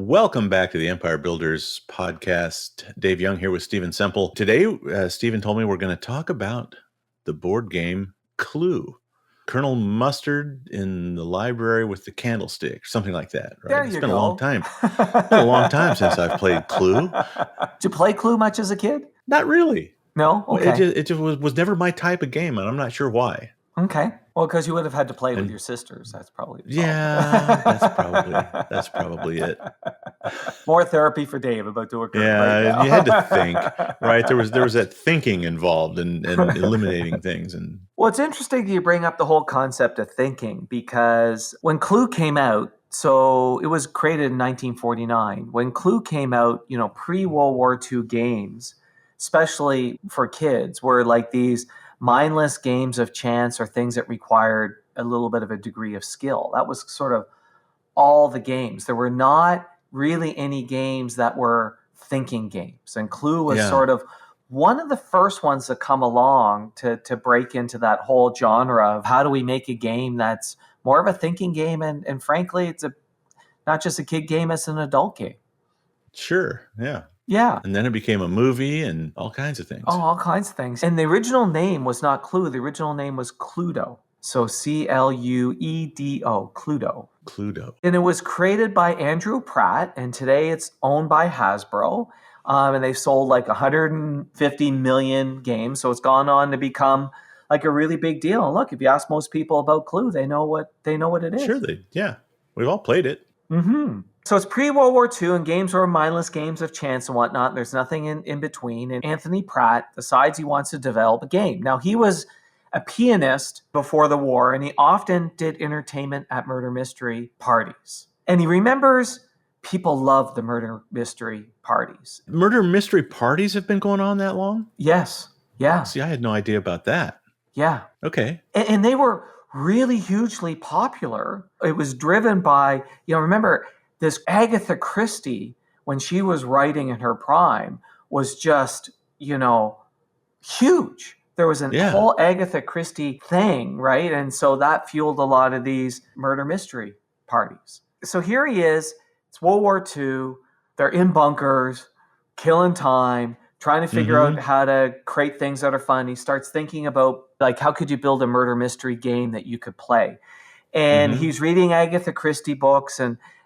Welcome back to the Empire Builders podcast. Dave Young here with Stephen Semple. Today, Stephen told me we're going to talk about the board game Clue. Colonel Mustard in the library with the candlestick, something like that, right? There It's you been go. a long time. It's been a long time since I've played Clue. Did you play Clue much as a kid? Not really. No? Okay. It just was never my type of game, and I'm not sure why. Okay. Well, because you would have had to play with your sisters. That's probably the Yeah, that's probably it. More therapy for Dave about doing it right now. You had to think, right? There was that thinking involved and eliminating things. And well, it's interesting you bring up the whole concept of thinking, because when Clue came out, so it was created in 1949. When Clue came out, pre-World War II games, especially for kids, were like these mindless games of chance or things that required a little bit of a degree of skill. That was sort of all the games. There were not really any games that were thinking games. And Clue was sort of one of the first ones to come along to break into that whole genre of how do we make a game that's more of a thinking game. And frankly, it's not just a kid game, it's an adult game. Sure, yeah. Yeah. And then it became a movie and all kinds of things. Oh, all kinds of things. And the original name was not Clue. The original name was Cluedo. So Cluedo, Cluedo. Cluedo. And it was created by Andrew Pratt, and today it's owned by Hasbro. And they've sold like 150 million games. So it's gone on to become like a really big deal. And look, if you ask most people about Clue, they know what it is. Sure, we've all played it. Mm-hmm. So it's pre-World War II, and games were mindless games of chance and whatnot. There's nothing in between. And Anthony Pratt decides he wants to develop a game. Now, he was a pianist before the war, and he often did entertainment at murder mystery parties. And he remembers people loved the murder mystery parties. Murder mystery parties have been going on that long? Yes. Yeah. See, I had no idea about that. Yeah. Okay. And they were really hugely popular. It was driven by, remember, this Agatha Christie, when she was writing in her prime, was just, huge. There was a whole Agatha Christie thing, right? And so that fueled a lot of these murder mystery parties. So here he is. It's World War II. They're in bunkers, killing time, trying to figure out how to create things that are fun. He starts thinking about, like, how could you build a murder mystery game that you could play? And he's reading Agatha Christie books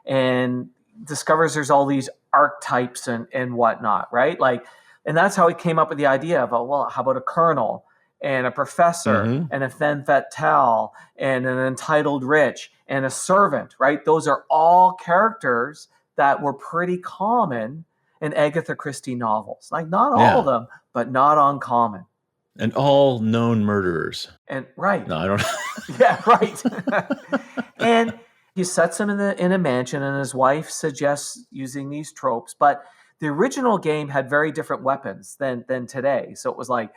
and discovers there's all these archetypes and whatnot, right? Like, and that's how he came up with the idea of, well, how about a colonel and a professor and a femme fatale and an entitled rich and a servant, right? Those are all characters that were pretty common in Agatha Christie novels. Like, not all of them, but not uncommon. And all known murderers. And right. No, I don't know. Yeah, right. And he sets him in a mansion, and his wife suggests using these tropes. But the original game had very different weapons than today. So it was like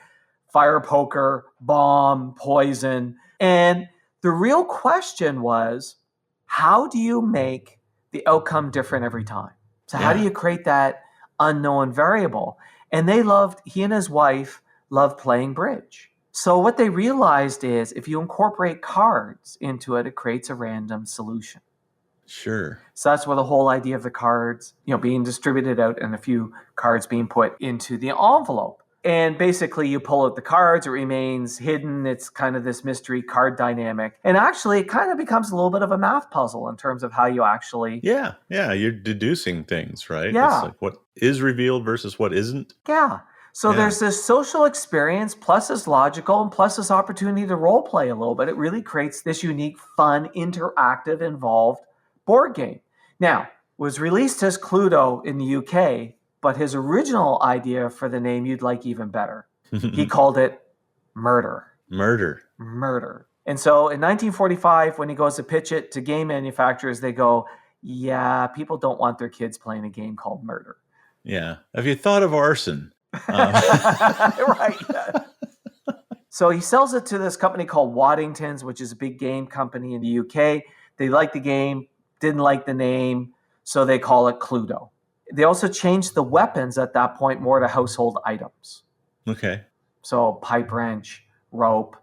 fire poker, bomb, poison. And the real question was, how do you make the outcome different every time? So how do you create that unknown variable? And he and his wife loved playing bridge. So what they realized is if you incorporate cards into it, it creates a random solution. Sure. So that's where the whole idea of the cards, being distributed out and a few cards being put into the envelope. And basically you pull out the cards, it remains hidden. It's kind of this mystery card dynamic. And actually it kind of becomes a little bit of a math puzzle in terms of how you actually... Yeah, you're deducing things, right? Yeah. It's like what is revealed versus what isn't. Yeah. So there's this social experience, plus this logical, and plus this opportunity to role play a little bit. It really creates this unique, fun, interactive, involved board game. Now, it was released as Cluedo in the UK, but his original idea for the name you'd like even better. He called it Murder. Murder. And so in 1945, when he goes to pitch it to game manufacturers, they go, yeah, people don't want their kids playing a game called Murder. Yeah. Have you thought of arson? Right. So he sells it to this company called Waddington's, which is a big game company in the UK. They liked the game, didn't like the name, so they call it Cluedo. They also changed the weapons at that point more to household items. Okay. So pipe wrench, rope,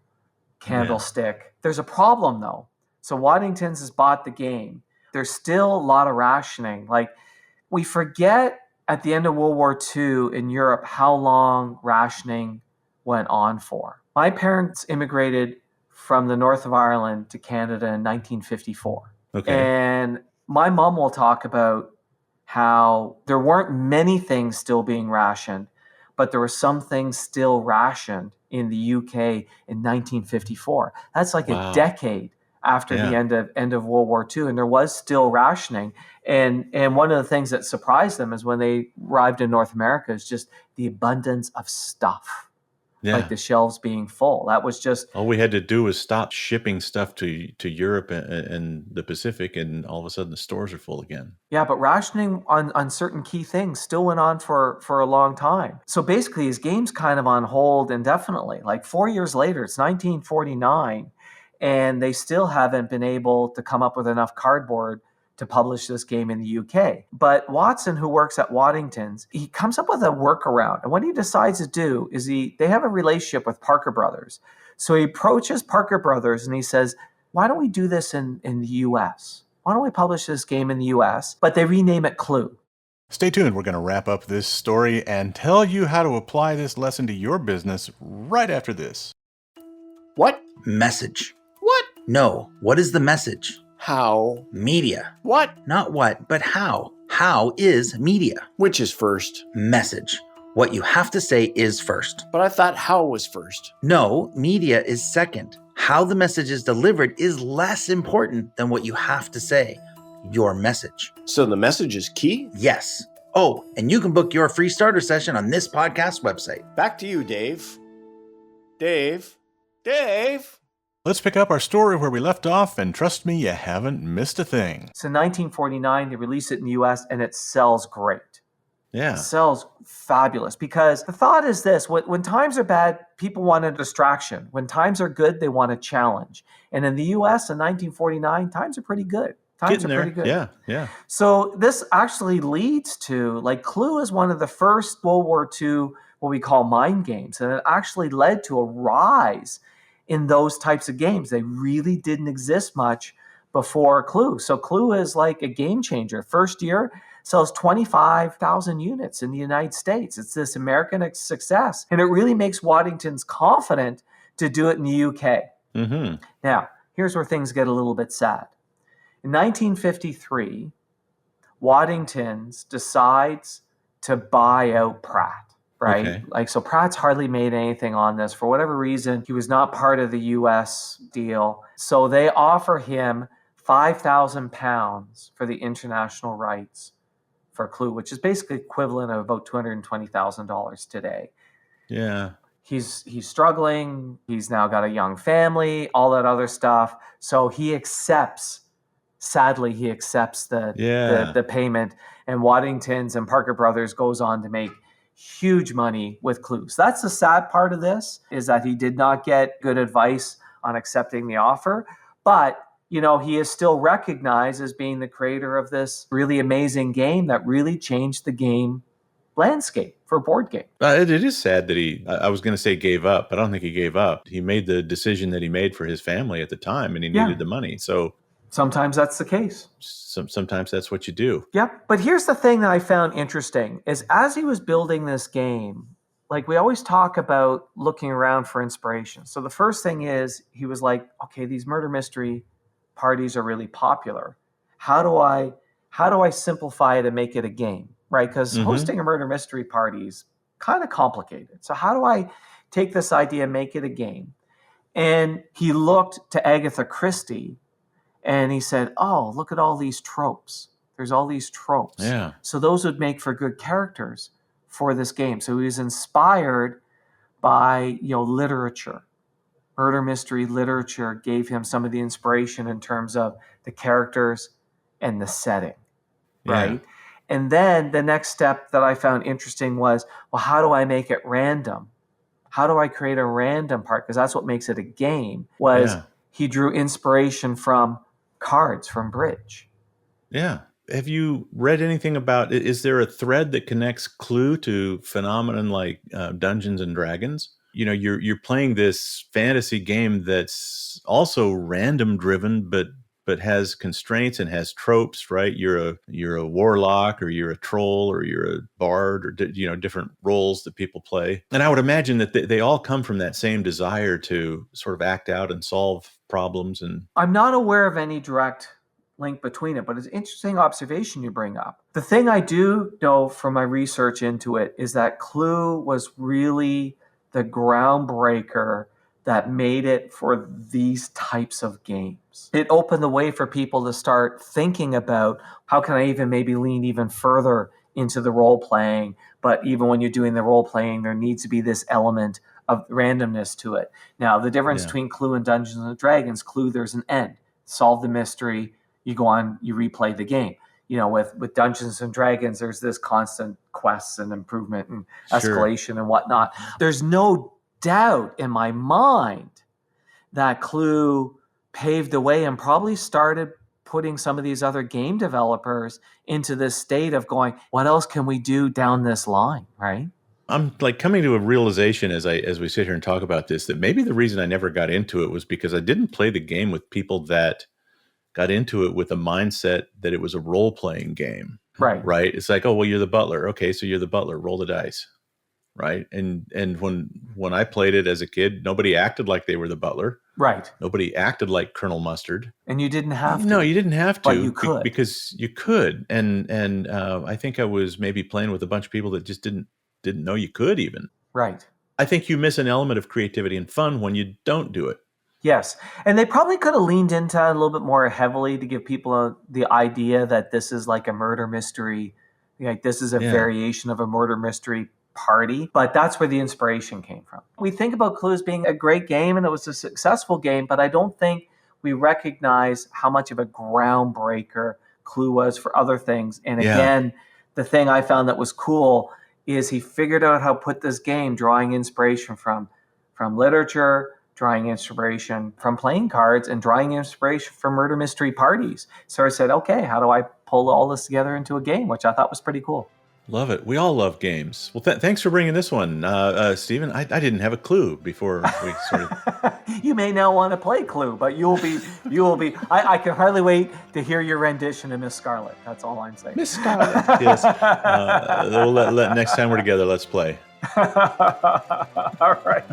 candlestick. Yeah. There's a problem, though. So Waddington's has bought the game. There's still a lot of rationing. Like, we forget at the end of World War II in Europe how long rationing went on for. My parents immigrated from the north of Ireland to Canada in 1954. Okay. And my mom will talk about how there weren't many things still being rationed, but there were some things still rationed in the UK in 1954. That's like a Wow. decade after the Yeah. end of World War II, and there was still rationing. And one of the things that surprised them is when they arrived in North America is just the abundance of stuff, Yeah. like the shelves being full. That was just All we had to do was stop shipping stuff to Europe and the Pacific, and all of a sudden the stores are full again. yeah, but rationing on certain key things still went on for a long time. So basically, his game's kind of on hold indefinitely. Like 4 years later, it's 1949, and they still haven't been able to come up with enough cardboard to publish this game in the UK. But Watson, who works at Waddington's, he comes up with a workaround. And what he decides to do is they have a relationship with Parker Brothers. So he approaches Parker Brothers and he says, why don't we do this in the US? Why don't we publish this game in the US? But they rename it Clue. Stay tuned. We're going to wrap up this story and tell you how to apply this lesson to your business right after this. What? Message. What? No. What is the message? How? Media. What? Not what, but how. How is media? Which is first? Message. What you have to say is first. But I thought how was first. No, media is second. How the message is delivered is less important than what you have to say. Your message. So the message is key? Yes. Oh, and you can book your free starter session on this podcast website. Back to you, Dave. Dave? Dave? Let's pick up our story where we left off, and trust me, you haven't missed a thing. So in 1949, they release it in the US and it sells great. Yeah. It sells fabulous because the thought is this: when times are bad, people want a distraction. When times are good, they want a challenge. And in the US in 1949, times are pretty good. Times Getting are there. pretty good. Yeah. Yeah. So this actually leads to, like, Clue is one of the first World War II, what we call mind games. And it actually led to a rise in those types of games. They really didn't exist much before Clue. So Clue is like a game changer. First year, sells 25,000 units in the United States. It's this American success. And it really makes Waddington's confident to do it in the UK. Mm-hmm. Now, here's where things get a little bit sad. In 1953, Waddington's decides to buy out Pratt, right? Okay. Like, so Pratt's hardly made anything on this. For whatever reason, he was not part of the US deal. So they offer him £5,000 for the international rights for Clue, which is basically equivalent of about $220,000 today. Yeah. He's struggling. He's now got a young family, all that other stuff. So he accepts. Sadly, he accepts the payment, and Waddington's and Parker Brothers goes on to make huge money with Clue. So that's the sad part of this, is that he did not get good advice on accepting the offer, but he is still recognized as being the creator of this really amazing game that really changed the game landscape for board game. It is sad that I was going to say gave up, but I don't think he gave up. He made the decision that he made for his family at the time, and he needed the money. So sometimes that's the case. Sometimes that's what you do. Yep. But here's the thing that I found interesting is, as he was building this game, like, we always talk about looking around for inspiration. So the first thing is, he was like, okay, these murder mystery parties are really popular. How do I simplify it and make it a game, right? Because hosting a murder mystery party is kind of complicated. So how do I take this idea and make it a game? And he looked to Agatha Christie and he said, oh, look at all these tropes. There's all these tropes. Yeah. So those would make for good characters for this game. So he was inspired by, literature. Murder mystery literature gave him some of the inspiration in terms of the characters and the setting, right? Yeah. And then the next step that I found interesting was, well, how do I make it random? How do I create a random part? Because that's what makes it a game. He drew inspiration from cards, from bridge. Yeah. Have you read anything about, is there a thread that connects Clue to phenomenon like Dungeons and Dragons? You're playing this fantasy game that's also random driven, but but has constraints and has tropes, right? You're a warlock, or you're a troll, or you're a bard, or different roles that people play. And I would imagine that they all come from that same desire to sort of act out and solve problems. And I'm not aware of any direct link between it, but it's an interesting observation you bring up. The thing I do know from my research into it is that Clue was really the groundbreaker that made it for these types of games. It opened the way for people to start thinking about, how can I even maybe lean even further into the role playing? But even when you're doing the role playing, there needs to be this element of randomness to it. Now, the difference between Clue and Dungeons and Dragons, Clue, there's an end. Solve the mystery, you go on, you replay the game. With Dungeons and Dragons, there's this constant quests and improvement and escalation and whatnot. There's no doubt in my mind that Clue paved the way and probably started putting some of these other game developers into this state of going, what else can we do down this line, right? I'm like coming to a realization as we sit here and talk about this, that maybe the reason I never got into it was because I didn't play the game with people that got into it with a mindset that it was a role-playing game. Right. It's like, oh, well, you're the butler. Okay, so you're the butler. Roll the dice. Right. And when I played it as a kid, nobody acted like they were the butler. Right. Nobody acted like Colonel Mustard. And you didn't have to. No, you didn't have to. But you could. Because you could. And I think I was maybe playing with a bunch of people that just didn't know you could even. Right. I think you miss an element of creativity and fun when you don't do it. Yes. And they probably could have leaned into it a little bit more heavily to give people the idea that this is like a murder mystery. Like this is a variation of a murder mystery party. But that's where the inspiration came from. We think about Clue as being a great game, and it was a successful game, but I don't think we recognize how much of a groundbreaker Clue was for other things. And again, the thing I found that was cool is he figured out how to put this game, drawing inspiration from literature, drawing inspiration from playing cards, and drawing inspiration from murder mystery parties. So I said, okay, how do I pull all this together into a game, which I thought was pretty cool. Love it. We all love games. Well, thanks for bringing this one, Stephen. I didn't have a clue before we started. You may now want to play Clue, but you will be. I can hardly wait to hear your rendition of Miss Scarlet. That's all I'm saying. Miss Scarlet. Yes. Next time we're together, let's play. All right.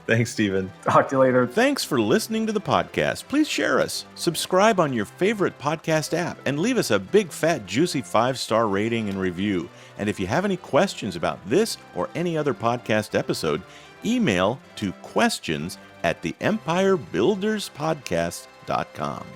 Thanks, Stephen. Talk to you later. Thanks for listening to the podcast. Please share us, subscribe on your favorite podcast app, and leave us a big, fat, juicy 5-star rating and review. And if you have any questions about this or any other podcast episode, email to questions@theempirebuilderspodcast.com.